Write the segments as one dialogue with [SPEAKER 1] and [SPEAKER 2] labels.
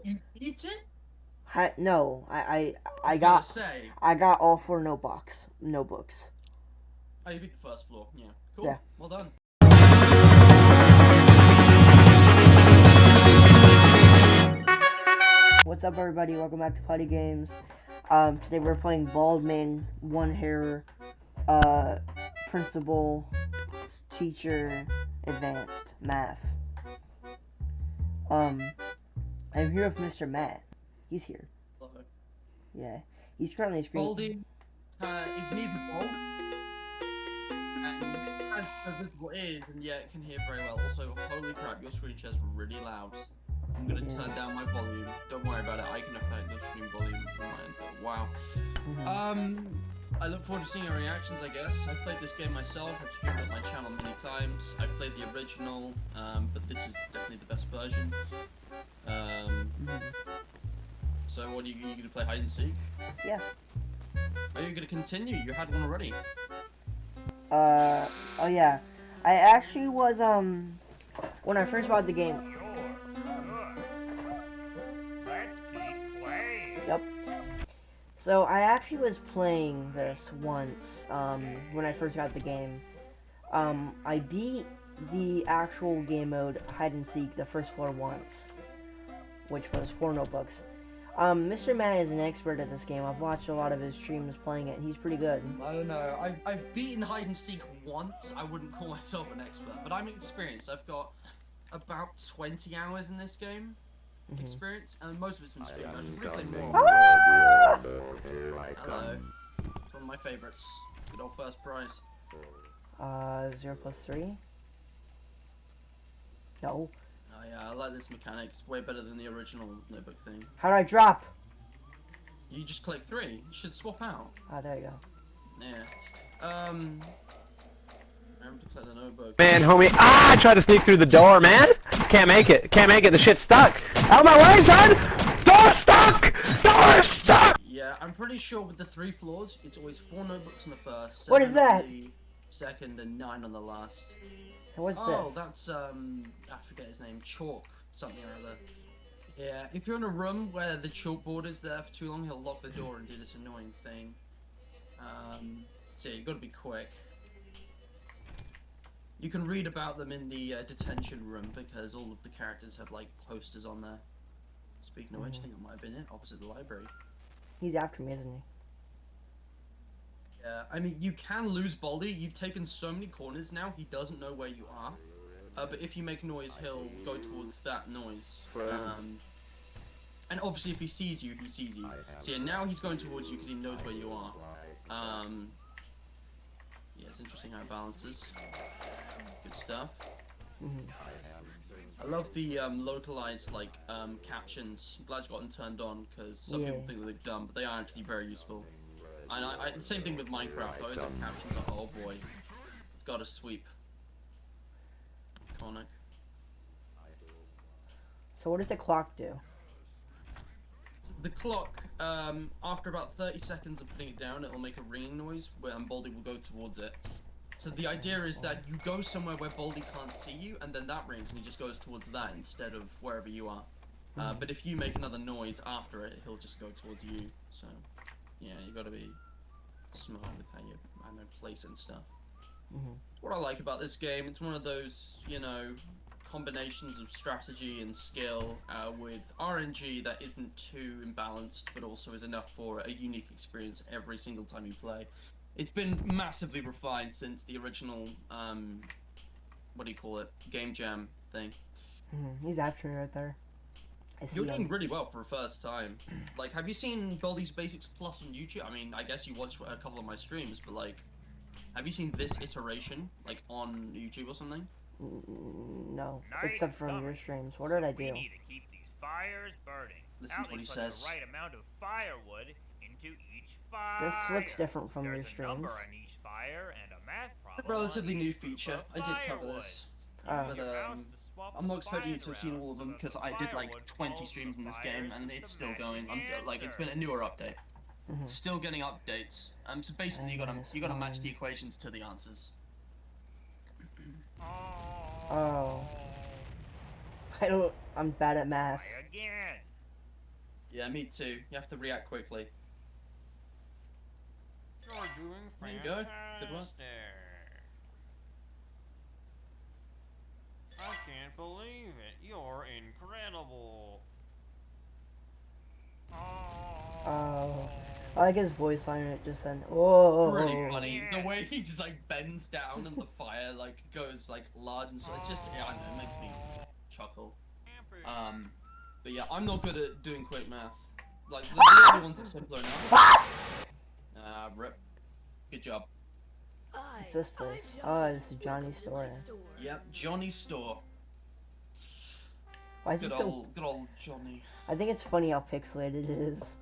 [SPEAKER 1] You beat it?
[SPEAKER 2] No,
[SPEAKER 1] I was gonna say.
[SPEAKER 2] I got all four notebooks.
[SPEAKER 1] Oh, you beat the first floor. Yeah.
[SPEAKER 2] Yeah.
[SPEAKER 1] Cool. Well done.
[SPEAKER 2] What's up, everybody? Welcome back to Putty Games. Today we're playing Baldman, One Hair, uh, Principal, Teacher, Advanced, Math. Um, I'm here with Mr. Matt. He's here.
[SPEAKER 1] Hello.
[SPEAKER 2] Yeah. He's currently screen.
[SPEAKER 1] Baldy is neither bold and has no visible ears, and yet can hear very well. Also, holy crap, your screen share's really loud. I'm gonna turn down my volume. Don't worry about it. I can affect the stream volume from my end. But wow. I look forward to seeing your reactions. I guess I've played this game myself. I've streamed it on my channel many times. I've played the original, but this is definitely the best version. So, what are you gonna play hide and seek?
[SPEAKER 2] Yeah.
[SPEAKER 1] Are you gonna continue? You had one already.
[SPEAKER 2] Oh yeah. I actually was, when I first bought the game.
[SPEAKER 3] Let's keep playing.
[SPEAKER 2] Yep. So I actually was playing this once, when I first got the game. I beat the actual game mode hide and seek the first floor once, which was 4 notebooks. Mr. Matt is an expert at this game. I've watched a lot of his streams playing it, and he's pretty good.
[SPEAKER 1] I don't know. I've beaten hide and seek once. I wouldn't call myself an expert, but I'm experienced. I've got about 20 hours in this game experience, and most of it's been streamed. I should probably play more. Hello. It's one of my favorites. Good old first prize.
[SPEAKER 2] 0 plus 3? No.
[SPEAKER 1] Oh yeah, I like this mechanic. It's way better than the original notebook thing.
[SPEAKER 2] How do I drop?
[SPEAKER 1] You just click 3. You should swap out.
[SPEAKER 2] Ah, there you go.
[SPEAKER 1] Yeah. Remember to click the notebook.
[SPEAKER 4] Man, homie, I tried to sneak through the door, man. Can't make it. Can't make it. The shit's stuck. Out of my way, son. Door stuck. Door stuck.
[SPEAKER 1] Yeah, I'm pretty sure with the 3 floors, it's always 4 notebooks in the first.
[SPEAKER 2] What is that?
[SPEAKER 1] On the second and 9 on the last.
[SPEAKER 2] What's
[SPEAKER 1] Oh,
[SPEAKER 2] this?
[SPEAKER 1] that's I forget his name. Chalk something or other. Yeah, if you're in a room where the chalkboard is there for too long, he'll lock the door and do this annoying thing. So yeah, you gotta be quick. You can read about them in the detention room because all of the characters have like posters on there. Speaking of which, I think it might have been it opposite the library.
[SPEAKER 2] He's after me, isn't he?
[SPEAKER 1] Yeah, I mean, you can lose Baldy. You've taken so many corners now, he doesn't know where you are. But if you make noise, he'll go towards that noise. And obviously, if he sees you, he sees you. So yeah, now he's going towards you because he knows where you are. Yeah, it's interesting how it balances. Good stuff. I love the localized like captions. I'm glad you got them turned on because some people think that they're dumb, but they are actually very useful. And the same thing with Minecraft. I always have captions like, oh boy, it's got a sweep. Iconic.
[SPEAKER 2] So what does the clock do?
[SPEAKER 1] The clock, after about 30 seconds of putting it down, it'll make a ringing noise where Baldy will go towards it. So the idea is that you go somewhere where Baldy can't see you, and then that rings, and he just goes towards that instead of wherever you are. But if you make another noise after it, he'll just go towards you. So, yeah, you gotta be smart with how you, place and stuff. What I like about this game, it's one of those, you know, combinations of strategy and skill with RNG that isn't too imbalanced, but also is enough for a unique experience every single time you play. It's been massively refined since the original, what do you call it, Game Jam thing.
[SPEAKER 2] He's after me right there.
[SPEAKER 1] You're doing really well for a first time. Like, have you seen Baldi's Basics Plus on YouTube? I mean, I guess you watched a couple of my streams, but like, have you seen this iteration, like, on YouTube or something?
[SPEAKER 2] No, except for your streams. What did I do?
[SPEAKER 3] We need to keep these fires burning.
[SPEAKER 1] Listen to what he says.
[SPEAKER 3] The right amount of firewood into each fire.
[SPEAKER 2] This looks different from your
[SPEAKER 3] There's a number
[SPEAKER 2] streams.
[SPEAKER 3] on each fire and a math problem.
[SPEAKER 1] A relatively
[SPEAKER 3] on
[SPEAKER 1] new
[SPEAKER 3] each group
[SPEAKER 1] feature.
[SPEAKER 3] of
[SPEAKER 1] I did cover
[SPEAKER 3] firewood.
[SPEAKER 1] this.
[SPEAKER 3] Use
[SPEAKER 1] But
[SPEAKER 3] your mouse to swap
[SPEAKER 1] I'm
[SPEAKER 3] the
[SPEAKER 1] not expecting you
[SPEAKER 3] fires
[SPEAKER 1] to have seen
[SPEAKER 3] around
[SPEAKER 1] all of
[SPEAKER 3] so
[SPEAKER 1] them
[SPEAKER 3] that
[SPEAKER 1] because
[SPEAKER 3] the
[SPEAKER 1] I did like
[SPEAKER 3] firewood
[SPEAKER 1] 20
[SPEAKER 3] falls
[SPEAKER 1] streams in
[SPEAKER 3] the
[SPEAKER 1] this game
[SPEAKER 3] fires
[SPEAKER 1] and
[SPEAKER 3] with
[SPEAKER 1] it's
[SPEAKER 3] the
[SPEAKER 1] still going.
[SPEAKER 3] matching
[SPEAKER 1] Like it's
[SPEAKER 3] answer.
[SPEAKER 1] been a newer update. Still getting updates. So basically you gotta match the equations to the answers.
[SPEAKER 2] Oh. I'm bad at math.
[SPEAKER 3] Try again.
[SPEAKER 1] Yeah, me too. You have to react quickly.
[SPEAKER 3] You're doing
[SPEAKER 1] There you go. Good one.
[SPEAKER 3] fantastic. I can't believe it. You're incredible.
[SPEAKER 2] Oh, I like his voice line. It just said, "Oh."
[SPEAKER 1] Really funny. The way he just like bends down and the fire like goes like large and so it just yeah, I don't know, it makes me chuckle. But yeah, I'm not good at doing quick math. Like the other ones are simpler enough. Rip. Good job.
[SPEAKER 2] What's this place? Oh, this is Johnny's store.
[SPEAKER 1] Yep, Johnny's store.
[SPEAKER 2] Why is it so?
[SPEAKER 1] Good old Johnny.
[SPEAKER 2] I think it's funny how pixelated it is.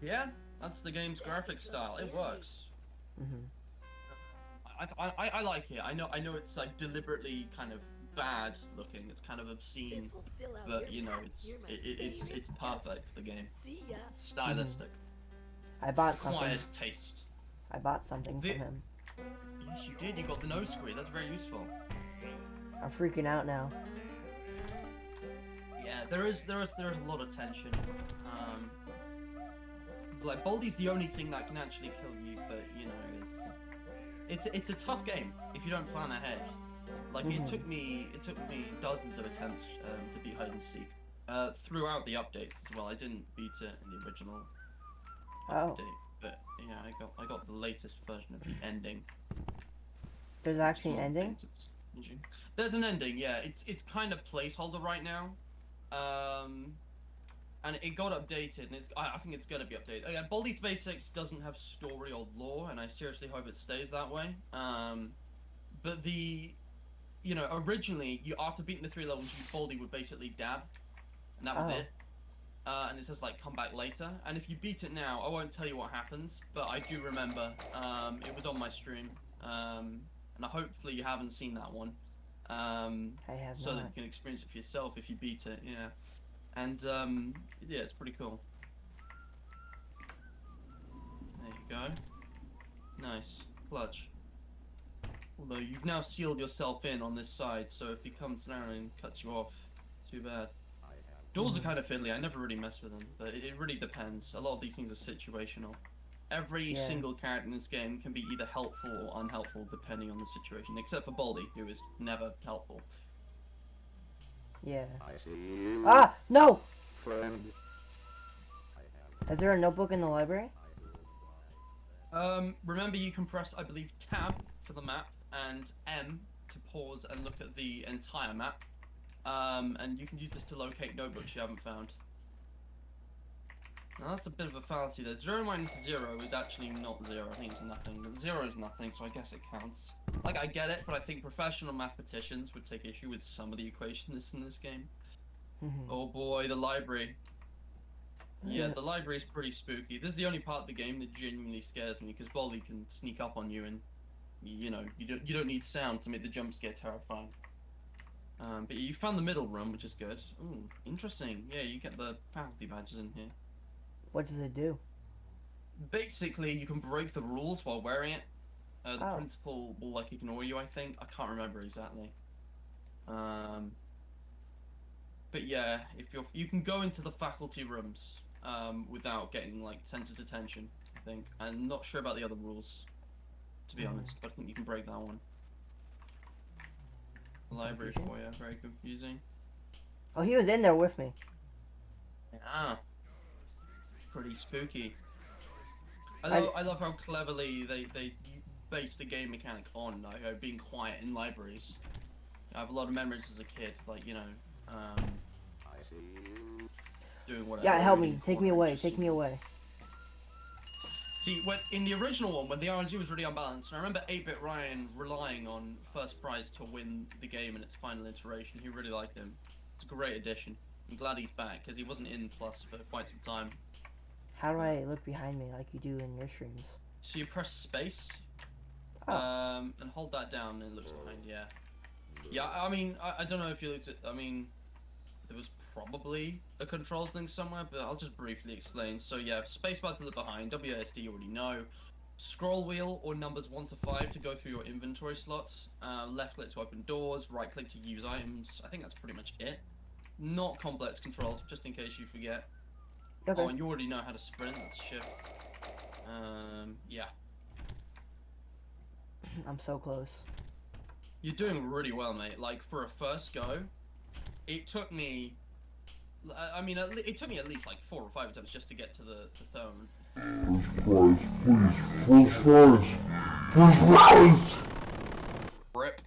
[SPEAKER 1] Yeah, that's the game's graphic style. It works.
[SPEAKER 2] Mhm.
[SPEAKER 1] I like it. I know it's like deliberately kind of bad looking. It's kind of obscene, but you know it's perfect for the game. It's stylistic.
[SPEAKER 2] I bought something.
[SPEAKER 1] Quiet taste.
[SPEAKER 2] I bought something from him.
[SPEAKER 1] Yes, you did. You got the nose screen. That's very useful.
[SPEAKER 2] I'm freaking out now.
[SPEAKER 1] Yeah, there is a lot of tension. Like Baldi's the only thing that can actually kill you, but you know it's a tough game if you don't plan ahead. Like it took me dozens of attempts to beat hide and seek throughout the updates as well. I didn't beat it in the original update, but yeah, I got the latest version of the ending.
[SPEAKER 2] There's actually an ending?
[SPEAKER 1] There's an ending, yeah. It's kind of placeholder right now. And it got updated, and I think it's gonna be updated. Again, Baldis Basics doesn't have story or lore, and I seriously hope it stays that way. But you know, originally, after beating the 3 levels, Baldi would basically dab, and that was it. And it says like come back later. And if you beat it now, I won't tell you what happens, but I do remember. It was on my stream, and hopefully you haven't seen that one.
[SPEAKER 2] I have
[SPEAKER 1] so
[SPEAKER 2] not.
[SPEAKER 1] that you can experience it for yourself if you beat it. Yeah. And yeah, it's pretty cool. There you go. Nice. Clutch. Although you've now sealed yourself in on this side, so if he comes down and cuts you off, too bad. Doors are kind of fiddly. I never really mess with them, but it really depends. A lot of these things are situational. Every single character in this game can be either helpful or unhelpful depending on the situation, except for Baldi, who is never helpful.
[SPEAKER 2] Yeah.
[SPEAKER 4] I see you,
[SPEAKER 2] Ah! No!
[SPEAKER 4] friend.
[SPEAKER 2] Is there a notebook in the library?
[SPEAKER 1] Remember you can press, I believe, tab for the map and M to pause and look at the entire map. And you can use this to locate notebooks you haven't found. Now that's a bit of a fallacy there. 0 minus 0 is actually not 0. I think it's nothing. But 0 is nothing, so I guess it counts. Like, I get it, but I think professional mathematicians would take issue with some of the equations in this game. Oh boy, the library. Yeah, the library is pretty spooky. This is the only part of the game that genuinely scares me, because Baldi can sneak up on you and, you know, you don't need sound to make the jump scare terrifying. But you found the middle room, which is good. Ooh, interesting. Yeah, you get the faculty badges in here.
[SPEAKER 2] What does it do?
[SPEAKER 1] Basically, you can break the rules while wearing it. The principal will like ignore you, I think. I can't remember exactly. But yeah, if you can go into the faculty rooms without getting like sent to detention, I think. I'm not sure about the other rules, to be honest, but I think you can break that one. Library for you, very confusing.
[SPEAKER 2] Oh, he was in there with me.
[SPEAKER 1] Yeah. Pretty spooky. I love how cleverly they base the game mechanic on like being quiet in libraries. I have a lot of memories as a kid, like you know, doing whatever.
[SPEAKER 2] Yeah, help me. Take me away. Take me away.
[SPEAKER 1] See, in the original one, when the RNG was really unbalanced, and I remember 8-Bit Ryan relying on First Prize to win the game in its final iteration. He really liked him. It's a great addition. I'm glad he's back, because he wasn't in Plus for quite some time.
[SPEAKER 2] How do I look behind me like you do in your streams?
[SPEAKER 1] So you press space, and hold that down, and it looks behind, yeah. Yeah, I mean, I don't know if you looked at, I mean, there was probably a controls thing somewhere, but I'll just briefly explain. So yeah, spacebar to look behind, WASD you already know. Scroll wheel or numbers 1 to 5 to go through your inventory slots. Left click to open doors, right click to use items. I think that's pretty much it. Not complex controls, just in case you forget.
[SPEAKER 2] Okay.
[SPEAKER 1] Oh, and you already know how to sprint. That's shift. Yeah.
[SPEAKER 2] I'm so close.
[SPEAKER 1] You're doing really well, mate. Like, for a first go, it took me... I mean, it took me at least, like, 4 or 5 attempts just to get to the throne. Rip.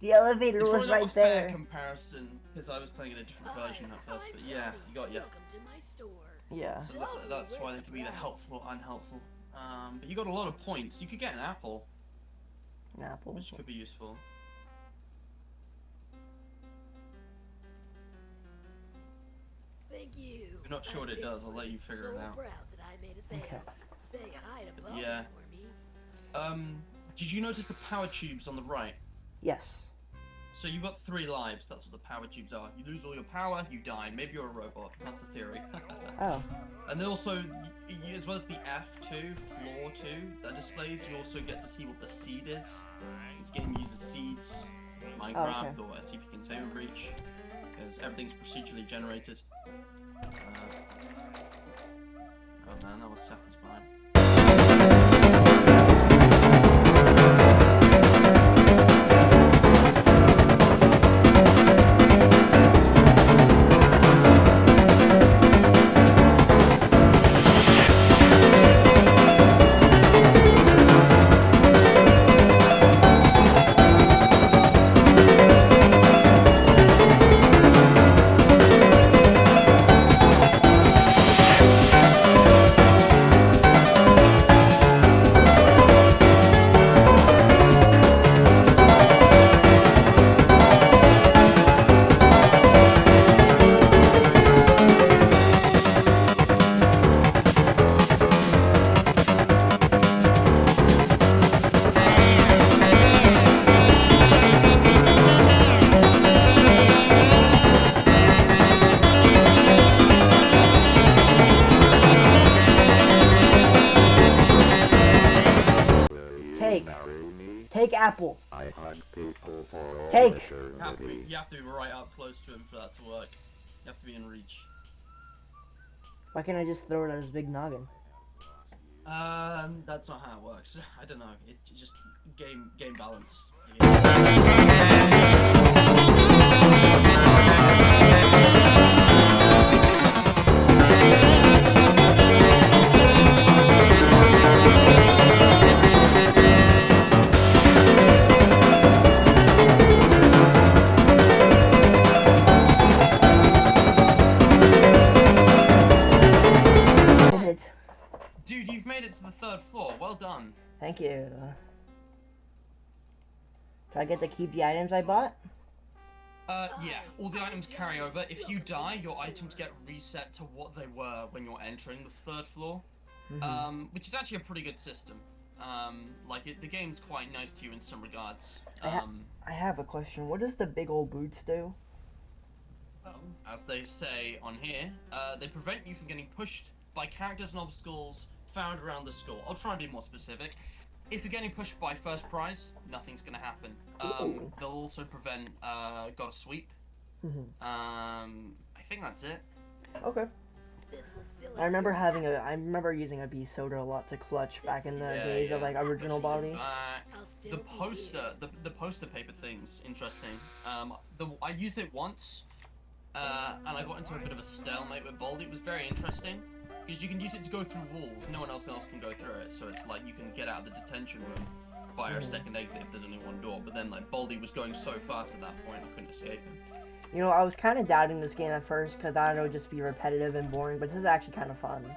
[SPEAKER 2] The elevator
[SPEAKER 1] It's
[SPEAKER 2] was
[SPEAKER 1] probably not
[SPEAKER 2] right
[SPEAKER 1] a fair
[SPEAKER 2] there.
[SPEAKER 1] comparison, because I was playing in a different version at first, but yeah, you got ya.
[SPEAKER 2] Yeah.
[SPEAKER 1] So that's why they can be either helpful or unhelpful. But you got a lot of points. You could get an apple,
[SPEAKER 2] An apple.
[SPEAKER 1] which could be useful.
[SPEAKER 5] Thank you.
[SPEAKER 1] If you're not sure what it does, I'll let you figure it out.
[SPEAKER 5] Proud that I made a sale.
[SPEAKER 2] Okay.
[SPEAKER 5] Say hi to Baldis
[SPEAKER 1] Yeah.
[SPEAKER 5] for me.
[SPEAKER 1] Did you notice the power tubes on the right?
[SPEAKER 2] Yes.
[SPEAKER 1] So you've got 3 lives, that's what the power tubes are. You lose all your power, you die. Maybe you're a robot, that's the theory.
[SPEAKER 2] Oh.
[SPEAKER 1] And then also, as well as the F2, floor 2, that displays, you also get to see what the seed is. This game uses seeds, Minecraft, or SCP Containment Breach, because everything's procedurally generated. Oh man, that was satisfying.
[SPEAKER 2] Take apple.
[SPEAKER 6] I hunt people for all
[SPEAKER 2] Take.
[SPEAKER 6] eternity.
[SPEAKER 1] You have to be right up close to him for that to work. You have to be in reach.
[SPEAKER 2] Why can't I just throw it at his big noggin?
[SPEAKER 1] That's not how it works. I don't know. It's just game balance.
[SPEAKER 2] Did it.
[SPEAKER 1] Dude, you've made it to the 3rd floor. Well done.
[SPEAKER 2] Thank you. Do I get to keep the items I bought?
[SPEAKER 1] Yeah. All the items carry over. If you die, your items get reset to what they were when you're entering the 3rd floor. Which is actually a pretty good system. The game's quite nice to you in some regards.
[SPEAKER 2] I have a question. What does the big old boots do?
[SPEAKER 1] As they say on here, they prevent you from getting pushed by characters and obstacles found around the school. I'll try and be more specific. If you're getting pushed by first prize, nothing's gonna happen. They'll also prevent gotta sweep. I think that's it.
[SPEAKER 2] Okay.
[SPEAKER 5] This will fill
[SPEAKER 2] I remember using a bee soda a lot to clutch back in the days of like original body.
[SPEAKER 1] The poster paper thing's interesting. I used it once, and I got into a bit of a stalemate with Baldi. It was very interesting because you can use it to go through walls. No one else can go through it, so it's like you can get out of the detention room via a second exit if there's only one door. But then like Baldi was going so fast at that point, I couldn't escape him.
[SPEAKER 2] You know, I was kind of doubting this game at first because I thought it would just be repetitive and boring, but this is actually kind of fun.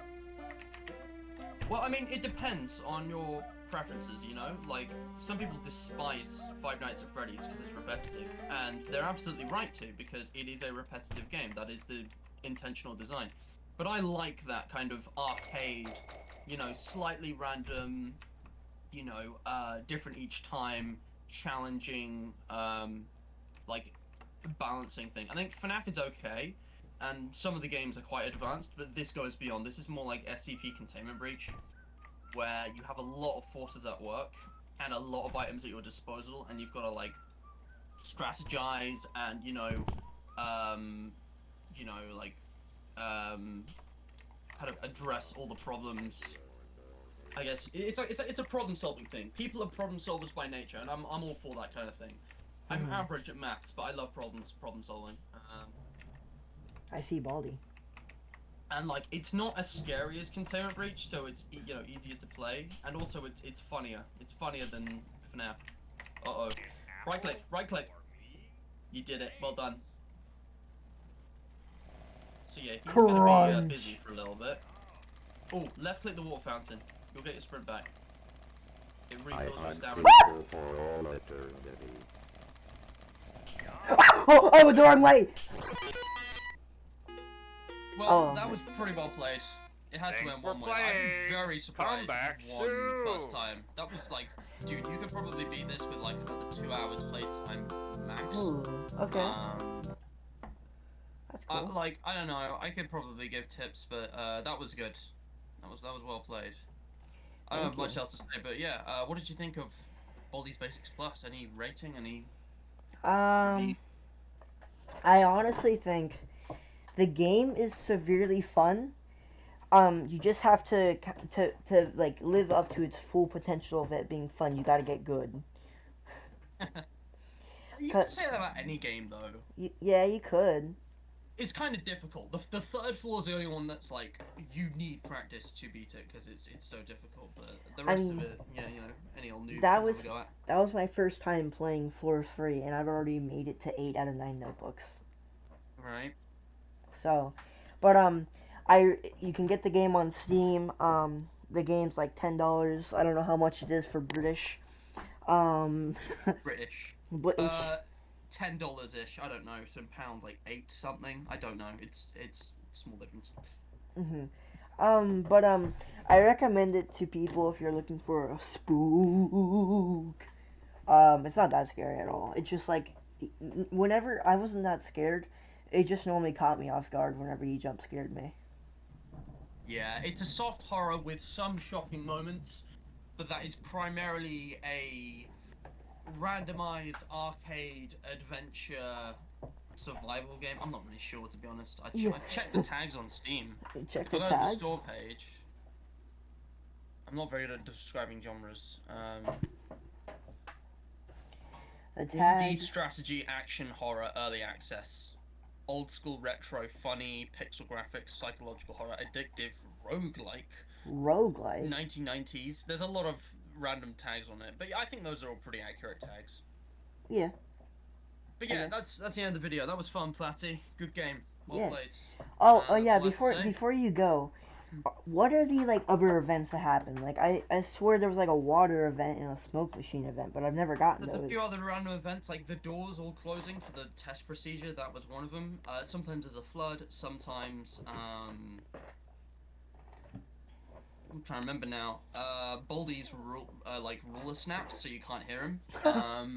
[SPEAKER 1] Well, I mean, it depends on your preferences, you know? Like, some people despise Five Nights at Freddy's because it's repetitive, and they're absolutely right to, because it is a repetitive game. That is the intentional design. But I like that kind of arcade, you know, slightly random, you know, different each time, challenging, like, balancing thing. I think FNAF is okay, and some of the games are quite advanced, but this goes beyond. This is more like SCP Containment Breach, where you have a lot of forces at work and a lot of items at your disposal, and you've got to like strategize and kind of address all the problems. I guess it's a problem-solving thing. People are problem solvers by nature, and I'm all for that kind of thing. I'm average at maths, but I love problem solving.
[SPEAKER 2] I see Baldi.
[SPEAKER 1] And like, it's not as scary as Containment Breach, so it's easier to play, and also it's funnier. It's funnier than FNAF. Uh-oh. Right click. You did it. Well done. So yeah, he's gonna be busy for a little bit. Oh, left click the water fountain. You'll get your sprint back. It
[SPEAKER 6] I
[SPEAKER 1] refills your
[SPEAKER 6] hunt
[SPEAKER 1] stamina.
[SPEAKER 6] people for all eternity.
[SPEAKER 2] Oh, I was the wrong way!
[SPEAKER 1] Well, that was pretty well played. It had to
[SPEAKER 3] Thanks
[SPEAKER 1] end
[SPEAKER 3] for
[SPEAKER 1] one way. I'm
[SPEAKER 3] playing.
[SPEAKER 1] very surprised
[SPEAKER 3] back
[SPEAKER 1] you won
[SPEAKER 3] soon.
[SPEAKER 1] first time. That was like, dude, you could probably beat this with like another 2 hours playtime max.
[SPEAKER 2] Ooh, okay. That's cool.
[SPEAKER 1] I don't know. I could probably give tips, but that was good. That was well played. I don't have much else to say, but yeah. What did you think of Baldis Basics Plus? Any rating? Any?
[SPEAKER 2] I honestly think the game is severely fun. You just have to like live up to its full potential of it being fun. You gotta get good.
[SPEAKER 1] You could say that about any game, though.
[SPEAKER 2] Yeah, you could.
[SPEAKER 1] It's kind of difficult. The third floor is the only one that's like you need practice to beat it because it's so difficult. But the rest of it, yeah, any old noob
[SPEAKER 2] that
[SPEAKER 1] can
[SPEAKER 2] was
[SPEAKER 1] have a go at.
[SPEAKER 2] that was my first time playing floor 3, and I've already made it to 8 out of 9 notebooks.
[SPEAKER 1] Right.
[SPEAKER 2] So, but you can get the game on Steam. The game's like $10. I don't know how much it is for British.
[SPEAKER 1] British.
[SPEAKER 2] But
[SPEAKER 1] $10-ish. I don't know. Some pounds, like 8 something. I don't know. It's small difference.
[SPEAKER 2] but I recommend it to people if you're looking for a spook. It's not that scary at all. It's just like, whenever I wasn't that scared, it just normally caught me off guard whenever he jump scared me.
[SPEAKER 1] Yeah, it's a soft horror with some shocking moments, but that is primarily a randomized arcade adventure survival game. I'm not really sure, to be honest. I checked the tags on Steam.
[SPEAKER 2] Check
[SPEAKER 1] If
[SPEAKER 2] the
[SPEAKER 1] I go to the
[SPEAKER 2] tags.
[SPEAKER 1] store page, I'm not very good at describing genres.
[SPEAKER 2] The
[SPEAKER 1] 1D
[SPEAKER 2] tags.
[SPEAKER 1] strategy, action, horror, early access. Old school, retro, funny, pixel graphics, psychological horror, addictive, roguelike.
[SPEAKER 2] Roguelike.
[SPEAKER 1] 1990s. There's a lot of random tags on it, but yeah, I think those are all pretty accurate tags.
[SPEAKER 2] Yeah.
[SPEAKER 1] But yeah,
[SPEAKER 2] Okay.
[SPEAKER 1] that's the end of the video. That was fun, Platty. Good game. Well
[SPEAKER 2] Yeah.
[SPEAKER 1] played.
[SPEAKER 2] Oh,
[SPEAKER 1] That's
[SPEAKER 2] yeah.
[SPEAKER 1] all I have to say.
[SPEAKER 2] Before you go, what are the like other events that happen? Like I swear there was like a water event and a smoke machine event, but I've never gotten
[SPEAKER 1] There's
[SPEAKER 2] those.
[SPEAKER 1] a few other random events, like the doors all closing for the test procedure. That was one of them. Sometimes there's a flood. Sometimes I'm trying to remember now. Baldi's ruler snaps, so you can't hear him.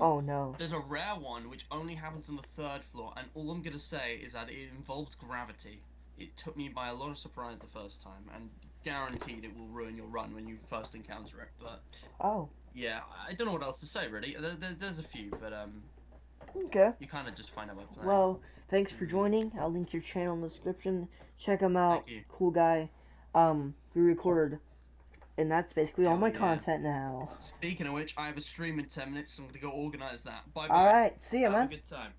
[SPEAKER 2] Oh no.
[SPEAKER 1] There's a rare one which only happens on the 3rd floor, and all I'm gonna say is that it involves gravity. It took me by a lot of surprise the first time, and guaranteed it will ruin your run when you first encounter it. But
[SPEAKER 2] Oh.
[SPEAKER 1] yeah, I don't know what else to say really. There's a few, but
[SPEAKER 2] Okay.
[SPEAKER 1] you kind of just find out by playing.
[SPEAKER 2] Well, thanks for joining. I'll link your channel in the description. Check him out.
[SPEAKER 1] Thank you.
[SPEAKER 2] Cool guy. We record, and that's basically all
[SPEAKER 1] Hell
[SPEAKER 2] my
[SPEAKER 1] yeah.
[SPEAKER 2] content now.
[SPEAKER 1] Speaking of which, I have a stream in 10 minutes, so I'm gonna go organize that. Bye bye.
[SPEAKER 2] All right. See ya,
[SPEAKER 1] Have
[SPEAKER 2] man.
[SPEAKER 1] a good time.